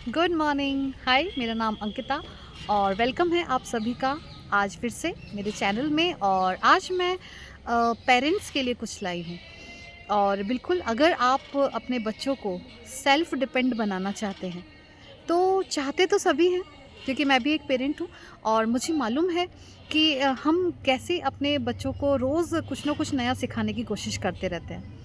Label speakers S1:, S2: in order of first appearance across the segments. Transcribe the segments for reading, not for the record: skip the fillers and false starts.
S1: Good morning. हाय, मेरा नाम अंकिता और वेलकम है आप सभी का आज फिर से मेरे चैनल में। और आज मैं पेरेंट्स के लिए कुछ लाई हूँ। और बिल्कुल, अगर आप अपने बच्चों को सेल्फ डिपेंड बनाना चाहते हैं तो चाहते तो सभी हैं, क्योंकि मैं भी एक पेरेंट हूँ और मुझे मालूम है कि हम कैसे अपने बच्चों को रोज़ कुछ ना कुछ नया सिखाने की कोशिश करते रहते हैं।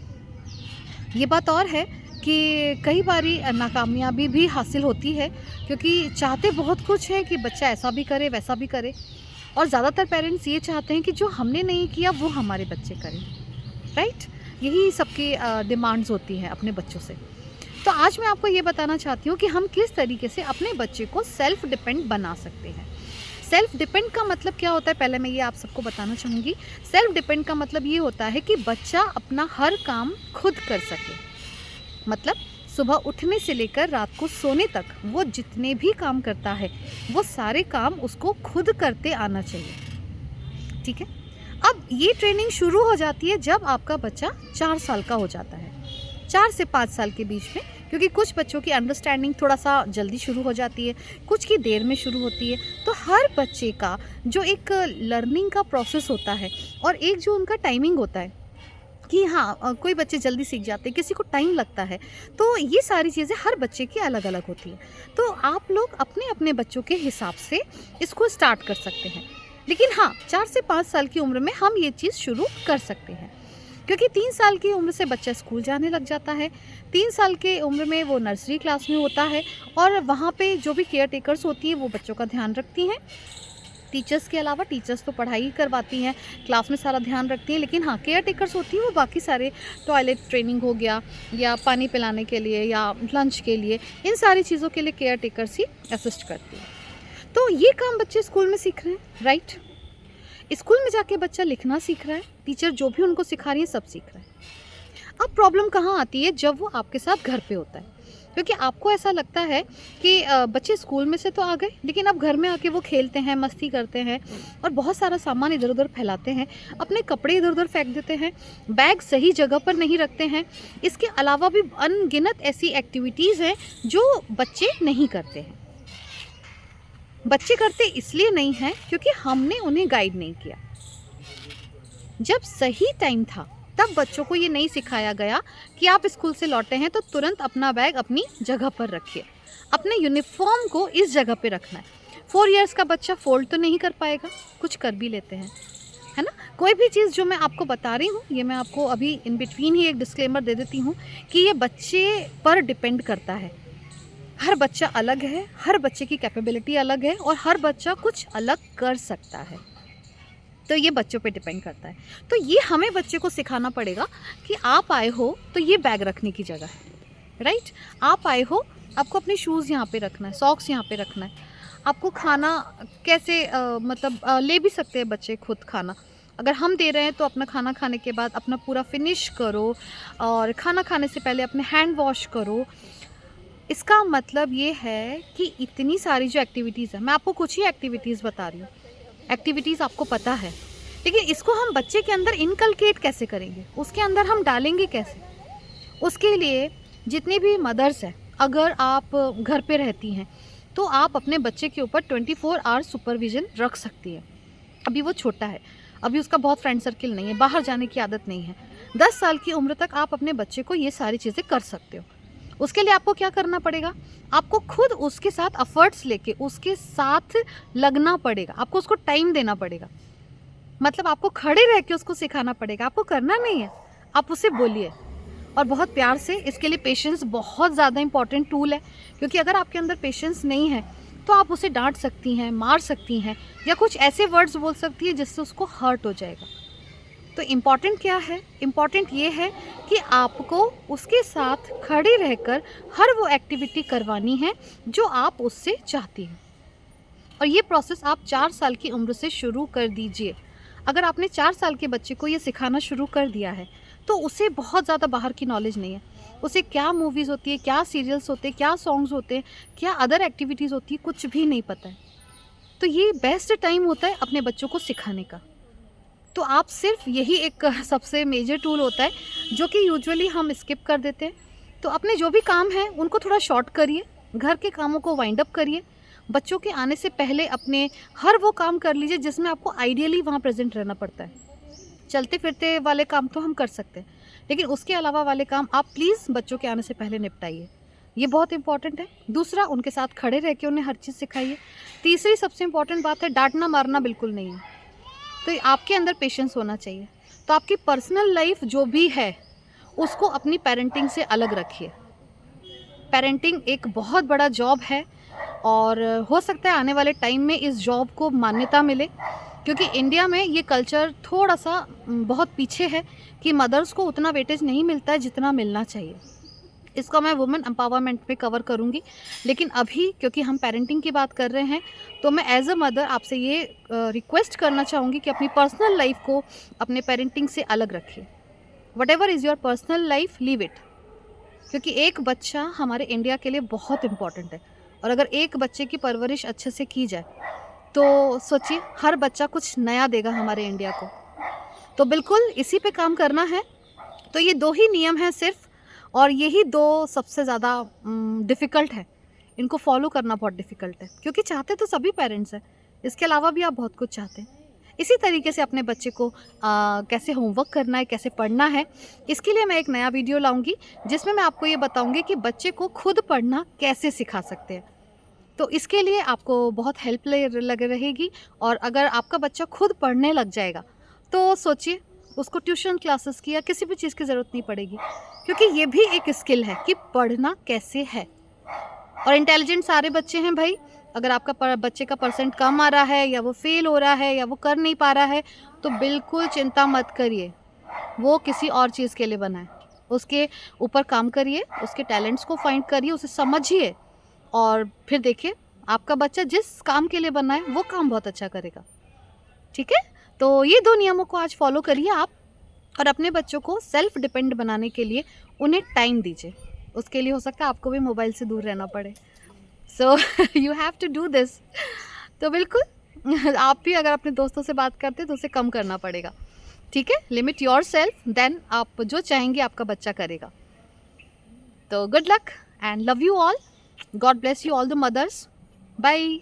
S1: ये बात और है कि कई बारी नाकामयाबी भी हासिल होती है, क्योंकि चाहते बहुत कुछ है कि बच्चा ऐसा भी करे वैसा भी करे। और ज़्यादातर पेरेंट्स ये चाहते हैं कि जो हमने नहीं किया वो हमारे बच्चे करें, राइट? यही सबकी डिमांड्स होती हैं अपने बच्चों से। तो आज मैं आपको ये बताना चाहती हूँ कि हम किस तरीके से अपने बच्चे को सेल्फ डिपेंड बना सकते हैं। सेल्फ डिपेंड का मतलब क्या होता है, पहले मैं ये आप सबको बताना चाहूँगी। सेल्फ डिपेंड का मतलब ये होता है कि बच्चा अपना हर काम खुद कर सके। मतलब सुबह उठने से लेकर रात को सोने तक वो जितने भी काम करता है वो सारे काम उसको खुद करते आना चाहिए। ठीक है। अब ये ट्रेनिंग शुरू हो जाती है जब आपका बच्चा 4 साल का हो जाता है, 4 से 5 साल के बीच में। क्योंकि कुछ बच्चों की अंडरस्टैंडिंग थोड़ा सा जल्दी शुरू हो जाती है, कुछ की देर में शुरू होती है। तो हर बच्चे का जो एक लर्निंग का प्रोसेस होता है और एक जो उनका टाइमिंग होता है कि हाँ, कोई बच्चे जल्दी सीख जाते हैं, किसी को टाइम लगता है। तो ये सारी चीज़ें हर बच्चे की अलग अलग होती हैं। तो आप लोग अपने अपने बच्चों के हिसाब से इसको स्टार्ट कर सकते हैं। लेकिन हाँ, 4 से 5 साल की उम्र में हम ये चीज़ शुरू कर सकते हैं, क्योंकि 3 साल की उम्र से बच्चा स्कूल जाने लग जाता है। 3 साल के उम्र में वो नर्सरी क्लास में होता है और वहाँ पे जो भी केयर टेकर्स होती हैं वो बच्चों का ध्यान रखती हैं। टीचर्स के अलावा, टीचर्स तो पढ़ाई करवाती हैं, क्लास में सारा ध्यान रखती हैं, लेकिन हाँ, केयर टेकर्स होती हैं वो बाकी सारे, टॉयलेट ट्रेनिंग हो गया या पानी पिलाने के लिए या लंच के लिए, इन सारी चीज़ों के लिए केयर टेकर्स ही असिस्ट करती हैं। तो ये काम बच्चे स्कूल में सीख रहे हैं, राइट? स्कूल में जाके बच्चा लिखना सीख रहा है, टीचर जो भी उनको सिखा रही है सब सीख रहा है। अब प्रॉब्लम कहाँ आती है? जब वो आपके साथ घर पे होता है। क्योंकि आपको ऐसा लगता है कि बच्चे स्कूल में से तो आ गए, लेकिन अब घर में आके वो खेलते हैं, मस्ती करते हैं और बहुत सारा सामान इधर उधर फैलाते हैं, अपने कपड़े इधर उधर फेंक देते हैं, बैग सही जगह पर नहीं रखते हैं। इसके अलावा भी अनगिनत ऐसी एक्टिविटीज़ हैं जो बच्चे नहीं करते हैं। बच्चे करते इसलिए नहीं हैं क्योंकि हमने उन्हें गाइड नहीं किया। जब सही टाइम था तब बच्चों को ये नहीं सिखाया गया कि आप स्कूल से लौटे हैं तो तुरंत अपना बैग अपनी जगह पर रखिए, अपने यूनिफॉर्म को इस जगह पे रखना है। 4 इयर्स का बच्चा फोल्ड तो नहीं कर पाएगा, कुछ कर भी लेते हैं, है ना? कोई भी चीज़ जो मैं आपको बता रही हूँ, ये मैं आपको अभी इन बिटवीन ही एक डिस्क्लेमर दे देती हूँ कि ये बच्चे पर डिपेंड करता है। हर बच्चा अलग है, हर बच्चे की कैपेबिलिटी अलग है और हर बच्चा कुछ अलग कर सकता है। तो ये बच्चों पे डिपेंड करता है। तो ये हमें बच्चे को सिखाना पड़ेगा कि आप आए हो तो ये बैग रखने की जगह है, राइट? आप आए हो, आपको अपने शूज़ यहाँ पे रखना है, सॉक्स यहाँ पे रखना है। आपको खाना कैसे ले भी सकते हैं बच्चे खुद खाना। अगर हम दे रहे हैं तो अपना खाना खाने के बाद अपना पूरा फिनिश करो और खाना खाने से पहले अपने हैंड वॉश करो। इसका मतलब ये है कि इतनी सारी जो एक्टिविटीज़ है, मैं आपको कुछ ही एक्टिविटीज़ बता रही हूँ। एक्टिविटीज़ आपको पता है, लेकिन इसको हम बच्चे के अंदर इनकलकेट कैसे करेंगे, उसके अंदर हम डालेंगे कैसे? उसके लिए जितनी भी मदर्स हैं, अगर आप घर पे रहती हैं तो आप अपने बच्चे के ऊपर 24 आवर्स सुपरविज़न रख सकती हैं। अभी वो छोटा है, अभी उसका बहुत फ्रेंड सर्किल नहीं है, बाहर जाने की आदत नहीं है। 10 साल की उम्र तक आप अपने बच्चे को ये सारी चीज़ें कर सकते हो। उसके लिए आपको क्या करना पड़ेगा? आपको खुद उसके साथ एफर्ट्स लेके उसके साथ लगना पड़ेगा, आपको उसको टाइम देना पड़ेगा। मतलब आपको खड़े रह के उसको सिखाना पड़ेगा, आपको करना नहीं है, आप उसे बोलिए और बहुत प्यार से। इसके लिए पेशेंस बहुत ज़्यादा इंपॉर्टेंट टूल है, क्योंकि अगर आपके अंदर पेशेंस नहीं है तो आप उसे डांट सकती हैं, मार सकती हैं या कुछ ऐसे वर्ड्स बोल सकती हैं जिससे उसको हर्ट हो जाएगा। तो इम्पॉर्टेंट क्या है? इम्पॉर्टेंट ये है कि आपको उसके साथ खड़े रहकर हर वो एक्टिविटी करवानी है जो आप उससे चाहती हैं। और ये प्रोसेस आप 4 साल की उम्र से शुरू कर दीजिए। अगर आपने 4 साल के बच्चे को ये सिखाना शुरू कर दिया है तो उसे बहुत ज़्यादा बाहर की नॉलेज नहीं है। उसे क्या मूवीज़ होती है, क्या सीरियल्स होते हैं, क्या सॉन्ग्स होते हैं, क्या अदर एक्टिविटीज़ होती है, कुछ भी नहीं पता है। तो ये बेस्ट टाइम होता है अपने बच्चों को सिखाने का। तो आप सिर्फ यही एक सबसे मेजर टूल होता है जो कि यूजुअली हम स्किप कर देते हैं। तो अपने जो भी काम हैं उनको थोड़ा शॉर्ट करिए, घर के कामों को वाइंड अप करिए। बच्चों के आने से पहले अपने हर वो काम कर लीजिए जिसमें आपको आइडियली वहाँ प्रेजेंट रहना पड़ता है। चलते फिरते वाले काम तो हम कर सकते हैं, लेकिन उसके अलावा वाले काम आप प्लीज़ बच्चों के आने से पहले निपटाइए। ये बहुत इंपॉर्टेंट है। दूसरा, उनके साथ खड़े रह के उन्हें हर चीज़ सिखाइए। तीसरी सबसे इम्पॉर्टेंट बात है, डांटना मारना बिल्कुल नहीं है। तो ये आपके अंदर पेशेंस होना चाहिए। तो आपकी पर्सनल लाइफ जो भी है उसको अपनी पेरेंटिंग से अलग रखिए। पेरेंटिंग एक बहुत बड़ा जॉब है और हो सकता है आने वाले टाइम में इस जॉब को मान्यता मिले, क्योंकि इंडिया में ये कल्चर थोड़ा सा बहुत पीछे है कि मदर्स को उतना वेटेज नहीं मिलता है जितना मिलना चाहिए। इसको मैं वुमेन एम्पावरमेंट में कवर करूँगी, लेकिन अभी क्योंकि हम पेरेंटिंग की बात कर रहे हैं तो मैं एज अ मदर आपसे ये रिक्वेस्ट करना चाहूँगी कि अपनी पर्सनल लाइफ को अपने पेरेंटिंग से अलग रखिए। What ever is your personal life, leave it. क्योंकि एक बच्चा हमारे इंडिया के लिए बहुत इम्पॉर्टेंट है, और अगर एक बच्चे की परवरिश अच्छे से की जाए तो सोचिए हर बच्चा कुछ नया देगा हमारे इंडिया को। तो बिल्कुल इसी पे काम करना है। तो ये 2 ही नियम हैं सिर्फ, और यही 2 सबसे ज़्यादा डिफ़िकल्ट है। इनको फॉलो करना बहुत डिफ़िकल्ट है, क्योंकि चाहते तो सभी पेरेंट्स हैं, इसके अलावा भी आप बहुत कुछ चाहते हैं। इसी तरीके से अपने बच्चे को कैसे होमवर्क करना है, कैसे पढ़ना है, इसके लिए मैं एक नया वीडियो लाऊंगी जिसमें मैं आपको ये बताऊंगी कि बच्चे को खुद पढ़ना कैसे सिखा सकते हैं। तो इसके लिए आपको बहुत हेल्प लग रहेगी, और अगर आपका बच्चा खुद पढ़ने लग जाएगा तो सोचिए उसको ट्यूशन क्लासेस की या किसी भी चीज़ की ज़रूरत नहीं पड़ेगी, क्योंकि ये भी एक स्किल है कि पढ़ना कैसे है। और इंटेलिजेंट सारे बच्चे हैं भाई। अगर आपका बच्चे का परसेंट कम आ रहा है, या वो फेल हो रहा है, या वो कर नहीं पा रहा है, तो बिल्कुल चिंता मत करिए। वो किसी और चीज़ के लिए बना है। उसके ऊपर काम करिए, उसके टैलेंट्स को फाइंड करिए, उसे समझिए, और फिर देखिए आपका बच्चा जिस काम के लिए बना है वो काम बहुत अच्छा करेगा। ठीक है? तो ये 2 नियमों को आज फॉलो करिए आप, और अपने बच्चों को सेल्फ डिपेंड बनाने के लिए उन्हें टाइम दीजिए। उसके लिए हो सकता है आपको भी मोबाइल से दूर रहना पड़े। So you have to do this. तो बिल्कुल आप भी अगर अपने दोस्तों से बात करते हैं तो उसे कम करना पड़ेगा। ठीक है? लिमिट योर सेल्फ, देन आप जो चाहेंगे आपका बच्चा करेगा। तो good luck and love you all. God bless you all the mothers. Bye.